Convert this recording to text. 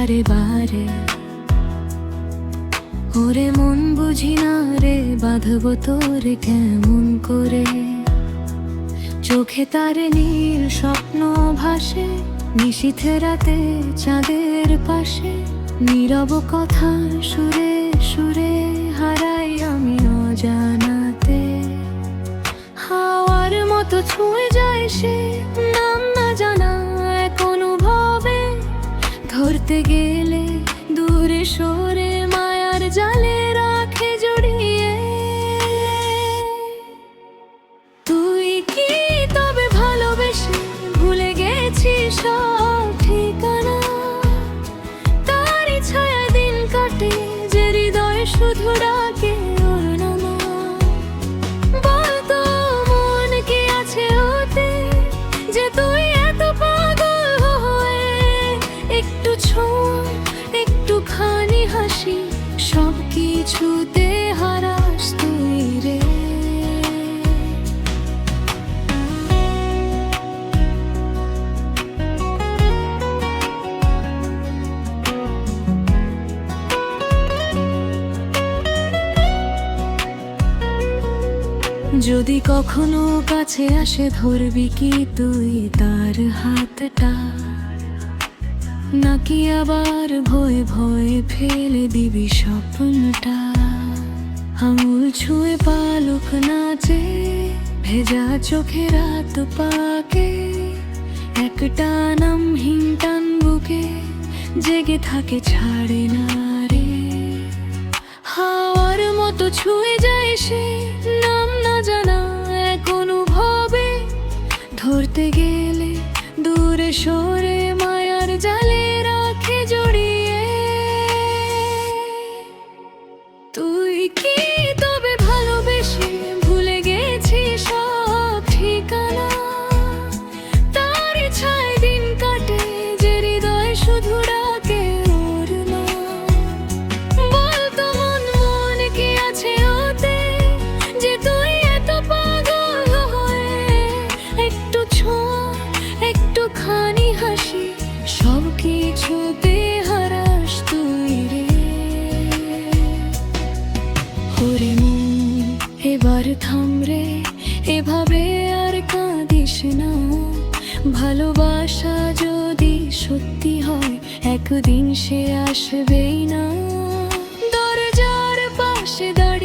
বারে বারে। ওরে মন বুঝি না রে, বাঁধবো তোরে কেমন করে। চোখে তারে নীল স্বপ্ন ভাসে, নিশীথে রাতে চাঁদের পাশে। নীরব কথা সুরে সুরে হারাই আমি অজানাতে। হাওয়ার মতো ছুঁয়ে যায় সে, নাম না জানা এক অনুভবে। ধরতে গেলে দূরে সরে মায়ার জালে রাখে জড়িয়ে। তুই কি তবে ভালোবেসে ভুলে গেছিস সব ঠিকানা? তারই ছায়া দিন কাটে যে হৃদয়ে শুধু ডাকে ওর নাম। বলতো মন কি আছে ওতে, যে তুই এত পাগল হয়ে। একটু ছোঁয়া, একটুখানি হাসি, সব কিছুতে হারাস তুই রে। যদি কখনো কাছে আসে, ধরবি কি তুই তার হাতটা? নাকি আবার ভয়ে ভয়ে ফেলে দিবি স্বপ্নটা? আঙুল ছুঁয়ে পালক নাচে, ভেজা চোখে রাত পাকে। একটা নামহীন টান বুকে জেগে থাকে, ছাড়ে না রে। হাওয়ার মতো ছুঁয়ে যায় সে, নাম না জানা এক অনুভবে। ধরতে গেলে দূরে সরে মায়ার জালে রাখে জড়িয়ে। তুই কি তবে ভালোবেসে ভুলে গেছিস সব ঠিকানা? তারই ছায় দিন কাটে যে হৃদয়ে শুধু ডাকে ওর নাম। বলতো মন কি আছে ওতে, যে তুই এত পাগল হয়ে। একটু ছোঁয়া, একটুখানি হাসি, সব কিছুতে হারাস তুই রে। ওরে মন এবার থাম রে, এভাবে আর কাঁদিস না। ভালোবাসা যদি সত্যি হয়, একদিন সে আসবেই না। দরজার পাশে দাঁড়িয়ে